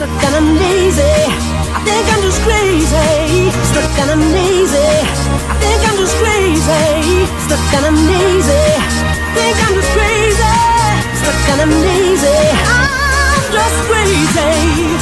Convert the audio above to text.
Stuck and I'm lazy. I think I'm just crazy. Stuck and I'm lazy. I think I'm just crazy. Stuck and I'm lazy. Think I'm just crazy. Stuck and I'm lazy. I'm just crazy.